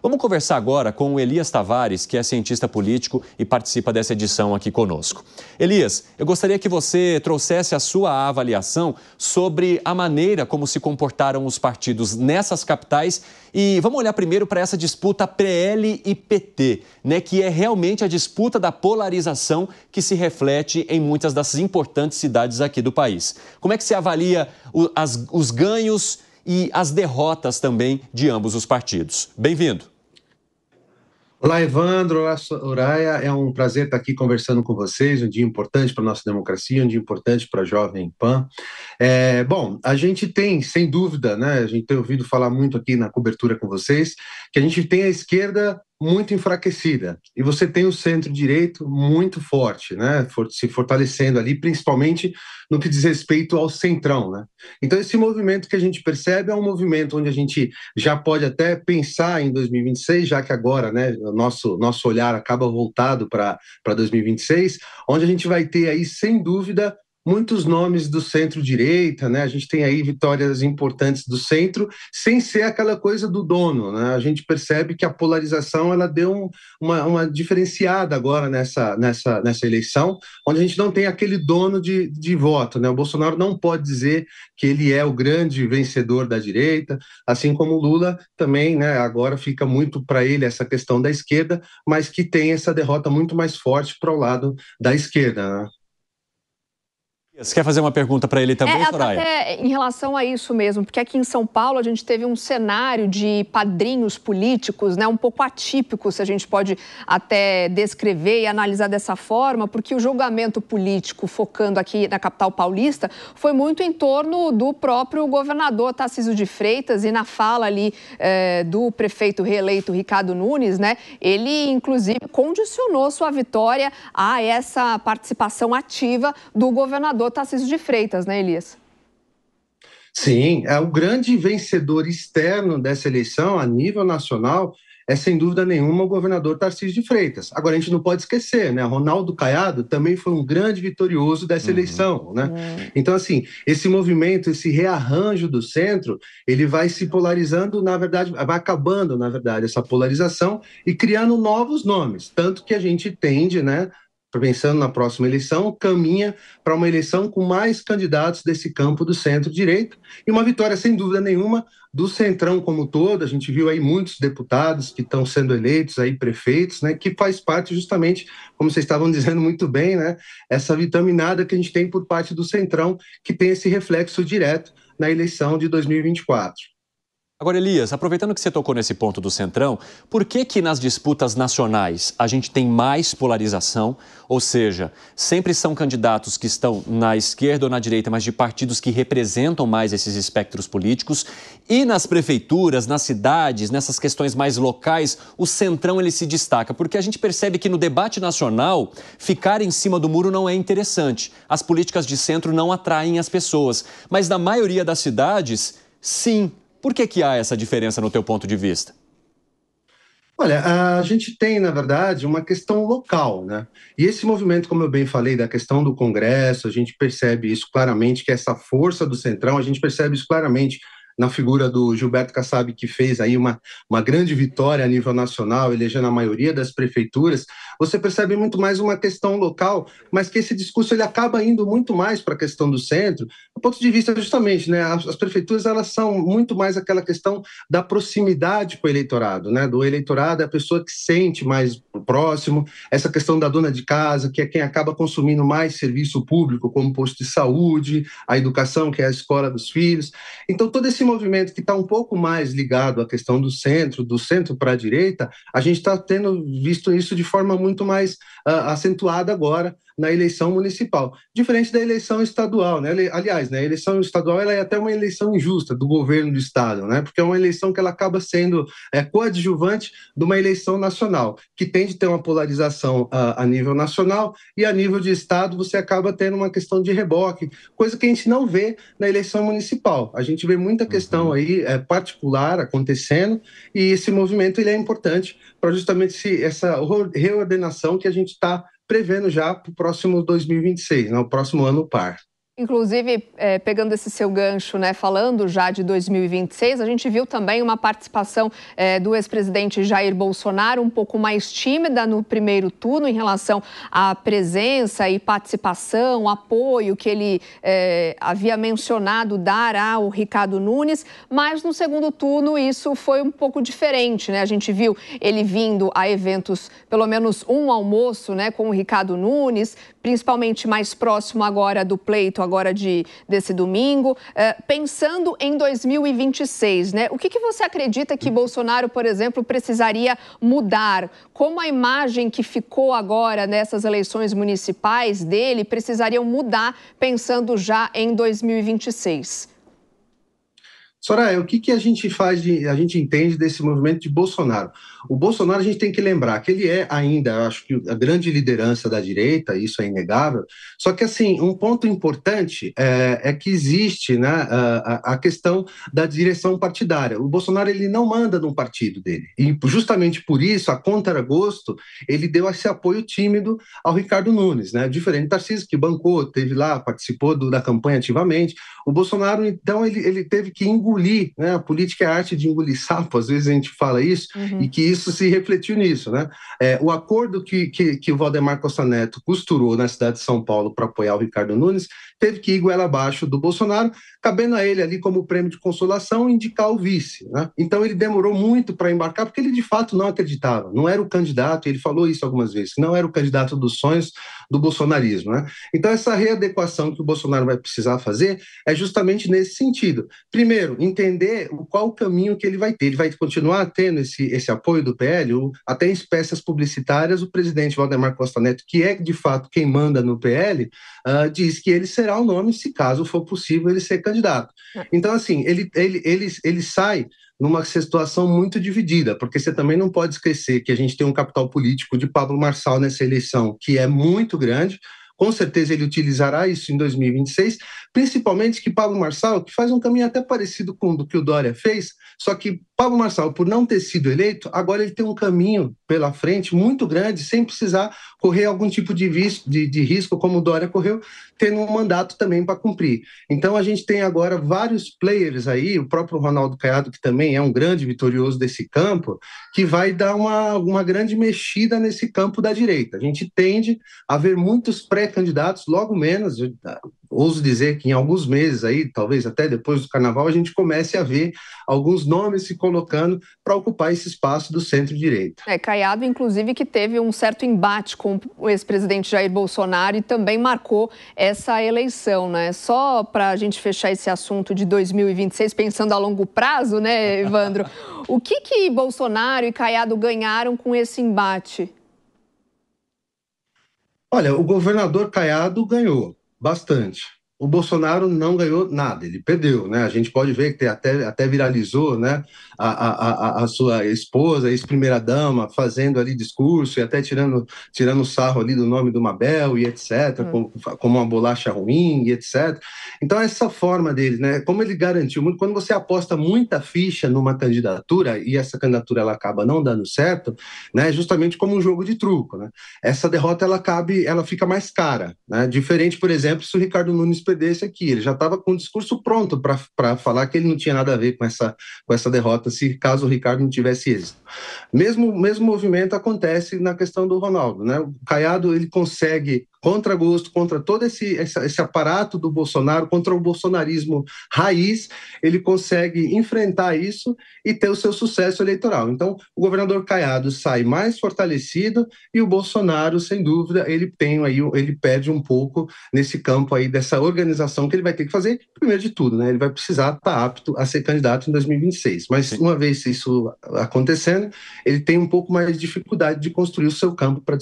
Vamos conversar agora com o Elias Tavares, que é cientista político e participa dessa edição aqui conosco. Elias, eu gostaria que você trouxesse a sua avaliação sobre a maneira como se comportaram os partidos nessas capitais e vamos olhar primeiro para essa disputa PL e PT, né, que é realmente a disputa da polarização que se reflete em muitas das importantes cidades aqui do país. Como é que se avalia os ganhos e as derrotas também de ambos os partidos? Bem-vindo. Olá, Evandro. Olá, Soraya. É um prazer estar aqui conversando com vocês. Um dia importante para a nossa democracia, um dia importante para a Jovem Pan. Bom, a gente tem, sem dúvida, né, a gente tem ouvido falar muito aqui na cobertura com vocês, que a gente tem a esquerda muito enfraquecida e você tem o centro-direito muito forte, né, se fortalecendo ali, principalmente no que diz respeito ao centrão, né? Então esse movimento que a gente percebe é um movimento onde a gente já pode até pensar em 2026, já que agora, né, o nosso olhar acaba voltado para 2026, onde a gente vai ter aí, sem dúvida, muitos nomes do centro-direita, né? A gente tem aí vitórias importantes do centro, sem ser aquela coisa do dono, né? A gente percebe que a polarização ela deu uma diferenciada agora nessa eleição, onde a gente não tem aquele dono de voto, né? O Bolsonaro não pode dizer que ele é o grande vencedor da direita, assim como o Lula também, né? Agora fica muito para ele essa questão da esquerda, mas que tem essa derrota muito mais forte para o lado da esquerda, né? Você quer fazer uma pergunta para ele também, Soraya? Até em relação a isso mesmo, porque aqui em São Paulo a gente teve um cenário de padrinhos políticos, né, um pouco atípico, se a gente pode até descrever e analisar dessa forma, porque o julgamento político, focando aqui na capital paulista, foi muito em torno do próprio governador Tarcísio de Freitas e na fala ali do prefeito reeleito Ricardo Nunes, né, ele inclusive condicionou sua vitória a essa participação ativa do governador Tarcísio de Freitas, né, Elias? Sim, o grande vencedor externo dessa eleição, a nível nacional, é sem dúvida nenhuma o governador Tarcísio de Freitas. Agora, a gente não pode esquecer, né? Ronaldo Caiado também foi um grande vitorioso dessa eleição, né? Então, assim, esse movimento, esse rearranjo do centro, ele vai se polarizando, na verdade, vai acabando, na verdade, essa polarização e criando novos nomes. Tanto que a gente tende, né? Pensando na próxima eleição, caminha para uma eleição com mais candidatos desse campo do centro-direita e uma vitória, sem dúvida nenhuma, do centrão como todo. A gente viu aí muitos deputados que estão sendo eleitos, aí prefeitos, né, que faz parte justamente, como vocês estavam dizendo muito bem, né, essa vitaminada que a gente tem por parte do centrão, que tem esse reflexo direto na eleição de 2024. Agora, Elias, aproveitando que você tocou nesse ponto do centrão, por que nas disputas nacionais a gente tem mais polarização? Ou seja, sempre são candidatos que estão na esquerda ou na direita, mas de partidos que representam mais esses espectros políticos. E nas prefeituras, nas cidades, nessas questões mais locais, o centrão ele se destaca. Porque a gente percebe que no debate nacional, ficar em cima do muro não é interessante. As políticas de centro não atraem as pessoas. Mas na maioria das cidades, sim. Por que há essa diferença no teu ponto de vista? Olha, a gente tem, na verdade, uma questão local, né? E esse movimento, como eu bem falei, da questão do Congresso, a gente percebe isso claramente, que essa força do Centrão, a gente percebe isso claramente na figura do Gilberto Kassab, que fez aí uma grande vitória a nível nacional, elegendo a maioria das prefeituras. Você percebe muito mais uma questão local, mas que esse discurso ele acaba indo muito mais para a questão do centro, do ponto de vista justamente, né, as prefeituras elas são muito mais aquela questão da proximidade com o eleitorado, né, do eleitorado é a pessoa que sente mais próximo, essa questão da dona de casa, que é quem acaba consumindo mais serviço público, como posto de saúde, a educação, que é a escola dos filhos. Então, todo esse movimento que está um pouco mais ligado à questão do centro para a direita, a gente está tendo visto isso de forma muito mais acentuada agora na eleição municipal, diferente da eleição estadual, né? Aliás, né, a eleição estadual ela é até uma eleição injusta do governo do estado, né? Porque é uma eleição que ela acaba sendo coadjuvante de uma eleição nacional, que tem de ter uma polarização a nível nacional e a nível de estado você acaba tendo uma questão de reboque, coisa que a gente não vê na eleição municipal. A gente vê muita questão aí particular acontecendo e esse movimento ele é importante para justamente essa reordenação que a gente está prevendo já para o próximo 2026, né, o próximo ano par. Inclusive, pegando esse seu gancho, né, falando já de 2026, a gente viu também uma participação do ex-presidente Jair Bolsonaro um pouco mais tímida no primeiro turno em relação à presença e participação, apoio que ele havia mencionado dar ao Ricardo Nunes, mas no segundo turno isso foi um pouco diferente, né? A gente viu ele vindo a eventos, pelo menos um almoço, né, com o Ricardo Nunes, principalmente mais próximo agora do pleito, agora desse domingo. Pensando em 2026, né? O que você acredita que Bolsonaro, por exemplo, precisaria mudar? Como a imagem que ficou agora nessas eleições municipais dele precisariam mudar pensando já em 2026? Soraya, o que a gente a gente entende desse movimento de Bolsonaro? O Bolsonaro, a gente tem que lembrar que ele é ainda, acho que a grande liderança da direita, isso é inegável, só que, assim, um ponto importante é que existe, né, a questão da direção partidária. O Bolsonaro, ele não manda no partido dele, e justamente por isso, a contragosto, ele deu esse apoio tímido ao Ricardo Nunes, né, diferente do Tarcísio, que bancou, teve lá, participou da campanha ativamente. O Bolsonaro, então, ele teve que engolir, né? A política é a arte de engolir sapo, às vezes a gente fala isso, e que isso se refletiu nisso, né? O acordo que o Valdemar Costa Neto costurou na cidade de São Paulo para apoiar o Ricardo Nunes teve que ir goela abaixo do Bolsonaro, cabendo a ele ali como prêmio de consolação indicar o vice, né? Então ele demorou muito para embarcar, porque ele de fato não acreditava, não era o candidato, ele falou isso algumas vezes, não era o candidato dos sonhos do bolsonarismo, né? Então essa readequação que o Bolsonaro vai precisar fazer é justamente nesse sentido. Primeiro, entender qual o caminho que ele vai ter. Ele vai continuar tendo esse apoio do PL, até em peças publicitárias, o presidente Valdemar Costa Neto, que é de fato quem manda no PL, diz que ele será o nome, se caso for possível ele ser candidato. Então, assim, ele sai numa situação muito dividida, porque você também não pode esquecer que a gente tem um capital político de Pablo Marçal nessa eleição, que é muito grande. Com certeza ele utilizará isso em 2026, principalmente que Pablo Marçal, que faz um caminho até parecido com o que o Dória fez, só que Pablo Marçal, por não ter sido eleito, agora ele tem um caminho pela frente muito grande, sem precisar correr algum tipo de risco, como o Dória correu, tendo um mandato também para cumprir. Então a gente tem agora vários players aí, o próprio Ronaldo Caiado, que também é um grande vitorioso desse campo, que vai dar uma grande mexida nesse campo da direita. A gente tende a ver muitos pré-candidatos, logo menos, ouso dizer que em alguns meses aí, talvez até depois do carnaval, a gente comece a ver alguns nomes se colocando para ocupar esse espaço do centro-direita. Caiado, inclusive, que teve um certo embate com o ex-presidente Jair Bolsonaro e também marcou essa eleição, né? Só para a gente fechar esse assunto de 2026, pensando a longo prazo, né, Evandro? O que Bolsonaro e Caiado ganharam com esse embate? Olha, o governador Caiado ganhou bastante. O Bolsonaro não ganhou nada, ele perdeu, né? A gente pode ver que até viralizou, né? A sua esposa, a ex-primeira-dama, fazendo ali discurso e até tirando sarro ali do nome do Mabel e etc., como uma bolacha ruim e etc. Então, essa forma dele, né? Como ele garantiu muito, quando você aposta muita ficha numa candidatura e essa candidatura ela acaba não dando certo, né? Justamente como um jogo de truco, né? Essa derrota ela fica mais cara, né? Diferente, por exemplo, se o Ricardo Nunes perdesse aqui, ele já estava com o discurso pronto para falar que ele não tinha nada a ver com essa derrota, se caso o Ricardo não tivesse êxito. Mesmo movimento acontece na questão do Ronaldo, né? O Caiado, ele consegue, contra gosto, contra todo esse aparato do Bolsonaro, contra o bolsonarismo raiz, ele consegue enfrentar isso e ter o seu sucesso eleitoral. Então, o governador Caiado sai mais fortalecido e o Bolsonaro, sem dúvida, ele perde um pouco nesse campo aí dessa organização que ele vai ter que fazer, primeiro de tudo, né? Ele vai precisar estar apto a ser candidato em 2026. Mas, uma vez isso acontecendo, ele tem um pouco mais de dificuldade de construir o seu campo para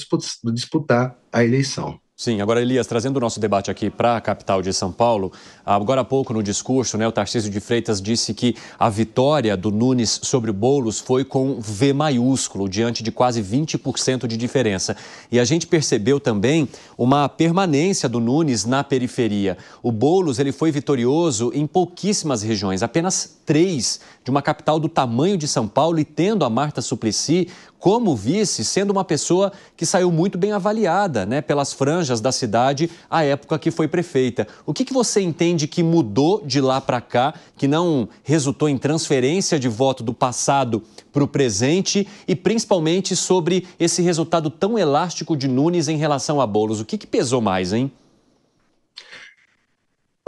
disputar a eleição. Sim, agora, Elias, trazendo o nosso debate aqui para a capital de São Paulo, agora há pouco no discurso, né, o Tarcísio de Freitas disse que a vitória do Nunes sobre o Boulos foi com V maiúsculo, diante de quase 20% de diferença. E a gente percebeu também uma permanência do Nunes na periferia. O Boulos, ele foi vitorioso em pouquíssimas regiões, apenas 3, de uma capital do tamanho de São Paulo, e tendo a Marta Suplicy como vice, sendo uma pessoa que saiu muito bem avaliada, né, pelas franjas lojas da cidade à época que foi prefeita. O que você entende que mudou de lá para cá, que não resultou em transferência de voto do passado para o presente e principalmente sobre esse resultado tão elástico de Nunes em relação a Boulos? O que pesou mais, hein?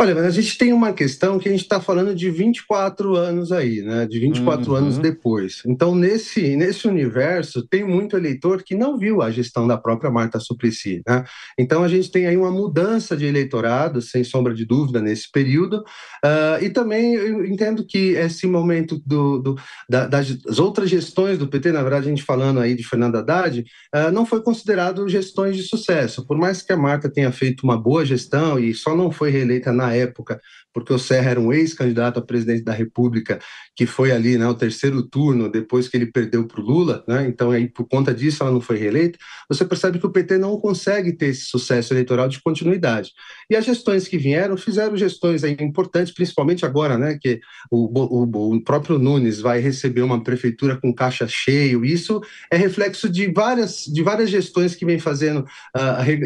Olha, a gente tem uma questão que a gente está falando de 24 anos aí, né? De 24 anos depois. Então, nesse universo, tem muito eleitor que não viu a gestão da própria Marta Suplicy, né? Então, a gente tem aí uma mudança de eleitorado, sem sombra de dúvida, nesse período. E também eu entendo que esse momento das outras gestões do PT, na verdade, a gente falando aí de Fernando Haddad, não foi considerado gestões de sucesso. Por mais que a Marta tenha feito uma boa gestão e só não foi reeleita na época, porque o Serra era um ex-candidato a presidente da República, que foi ali, né, o terceiro turno, depois que ele perdeu para o Lula, né, então aí por conta disso ela não foi reeleita. Você percebe que o PT não consegue ter esse sucesso eleitoral de continuidade. E as gestões que vieram, fizeram gestões aí importantes, principalmente agora, né, que o próprio Nunes vai receber uma prefeitura com caixa cheio. Isso é reflexo de várias gestões que vem fazendo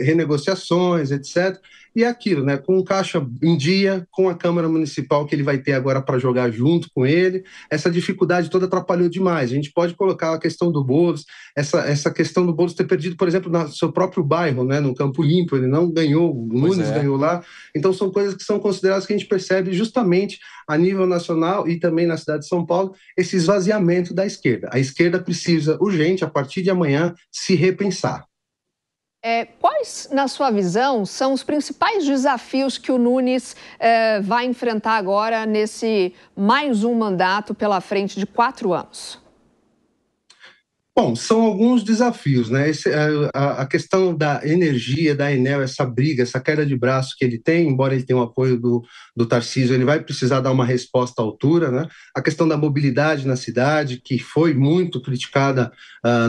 renegociações, etc., e é aquilo, né? Com o caixa em dia, com a Câmara Municipal que ele vai ter agora para jogar junto com ele, essa dificuldade toda atrapalhou demais. A gente pode colocar a questão do Boulos, essa questão do Boulos ter perdido, por exemplo, no seu próprio bairro, né? No Campo Limpo, ele não ganhou, o Nunes ganhou lá. Então são coisas que são consideradas que a gente percebe justamente a nível nacional e também na cidade de São Paulo, esse esvaziamento da esquerda. A esquerda precisa, urgente, a partir de amanhã, se repensar. Quais, na sua visão, são os principais desafios que o Nunes vai enfrentar agora nesse mais um mandato pela frente de 4 anos? Bom, são alguns desafios, né? A questão da energia da Enel, essa briga, essa queda de braço que ele tem, embora ele tenha o apoio do Tarcísio, ele vai precisar dar uma resposta à altura, né? A questão da mobilidade na cidade, que foi muito criticada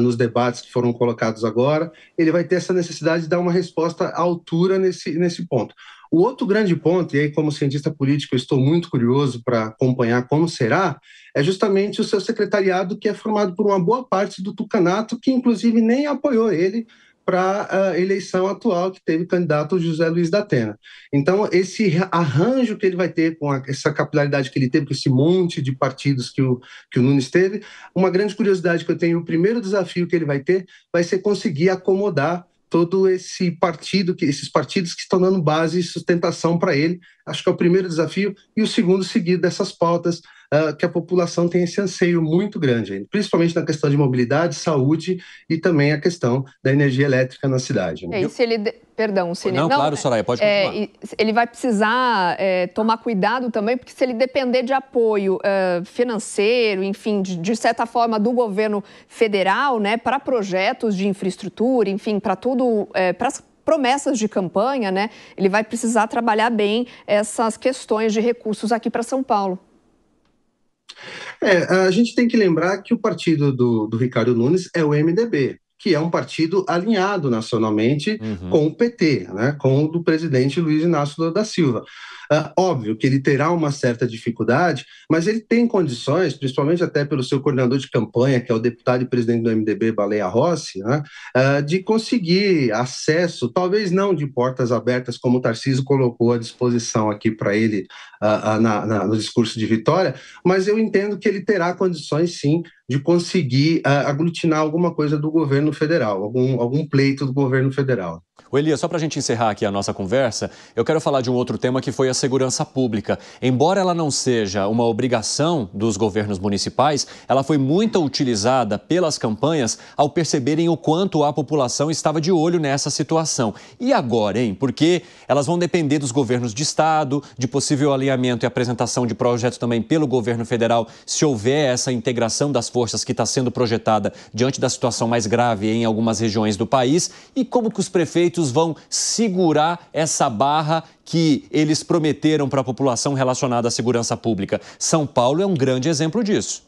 nos debates que foram colocados agora, ele vai ter essa necessidade de dar uma resposta à altura nesse ponto. O outro grande ponto, e aí como cientista político eu estou muito curioso para acompanhar como será, é justamente o seu secretariado, que é formado por uma boa parte do tucanato, que inclusive nem apoiou ele para a eleição atual, que teve o candidato José Luiz da Atena. Então, esse arranjo que ele vai ter, com essa capilaridade que ele teve, com esse monte de partidos que o Nunes teve, uma grande curiosidade que eu tenho, o primeiro desafio que ele vai ter vai ser conseguir acomodar todo esses partidos que estão dando base e sustentação para ele. Acho que é o primeiro desafio. E o segundo, seguir dessas pautas que a população tem esse anseio muito grande, ainda, principalmente na questão de mobilidade, saúde e também a questão da energia elétrica na cidade. E se ele... Perdão, se ele... Não, claro, Soraya, pode continuar. Ele vai precisar tomar cuidado também, porque se ele depender de apoio financeiro, enfim, de certa forma, do governo federal, né, para projetos de infraestrutura, enfim, para tudo, para as promessas de campanha, né, ele vai precisar trabalhar bem essas questões de recursos aqui para São Paulo. A gente tem que lembrar que o partido do Ricardo Nunes é o MDB, que é um partido alinhado nacionalmente com o PT, né, com o do presidente Luiz Inácio Lula da Silva. Óbvio que ele terá uma certa dificuldade, mas ele tem condições, principalmente até pelo seu coordenador de campanha, que é o deputado e presidente do MDB, Baleia Rossi, né, de conseguir acesso, talvez não de portas abertas, como o Tarcísio colocou à disposição aqui para ele no discurso de vitória, mas eu entendo que ele terá condições, sim, de conseguir aglutinar alguma coisa do governo federal, algum pleito do governo federal. O Elias, só para a gente encerrar aqui a nossa conversa, eu quero falar de um outro tema que foi a segurança pública. Embora ela não seja uma obrigação dos governos municipais, ela foi muito utilizada pelas campanhas ao perceberem o quanto a população estava de olho nessa situação. E agora, hein? Porque elas vão depender dos governos de estado, de possível alinhamento e apresentação de projetos também pelo governo federal, se houver essa integração das forças que está sendo projetada diante da situação mais grave em algumas regiões do país. E como que os prefeitos vão segurar essa barra que eles prometeram para a população relacionada à segurança pública? São Paulo é um grande exemplo disso.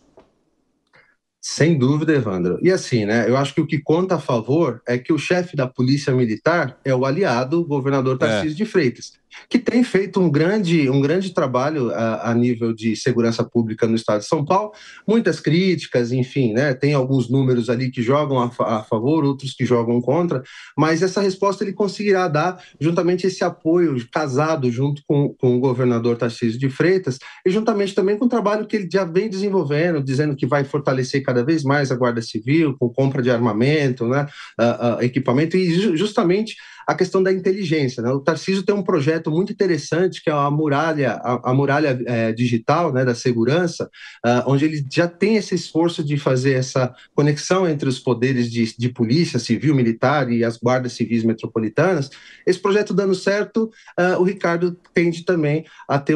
Sem dúvida, Evandro. E assim, né, eu acho que o que conta a favor é que o chefe da Polícia Militar é o aliado, o governador Tarcísio de Freitas. que tem feito um grande trabalho a nível de segurança pública no estado de São Paulo, muitas críticas, enfim, né, tem alguns números ali que jogam a favor, outros que jogam contra, mas essa resposta ele conseguirá dar juntamente esse apoio casado junto com o governador Tarcísio de Freitas e juntamente também com o trabalho que ele já vem desenvolvendo, dizendo que vai fortalecer cada vez mais a Guarda Civil, com compra de armamento, né, equipamento e justamente a questão da inteligência, né? O Tarcísio tem um projeto muito interessante que é a muralha digital, né, da segurança, onde ele já tem esse esforço de fazer essa conexão entre os poderes de polícia civil, militar e as guardas civis metropolitanas. Esse projeto dando certo, o Ricardo tende também a ter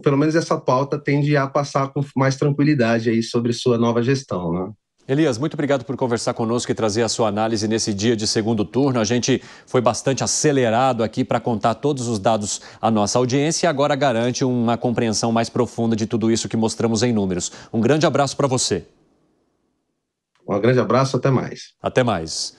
pelo menos essa pauta tende a passar com mais tranquilidade aí sobre sua nova gestão, né? Elias, muito obrigado por conversar conosco e trazer a sua análise nesse dia de segundo turno. A gente foi bastante acelerado aqui para contar todos os dados à nossa audiência e agora garante uma compreensão mais profunda de tudo isso que mostramos em números. Um grande abraço para você. Um grande abraço, até mais. Até mais.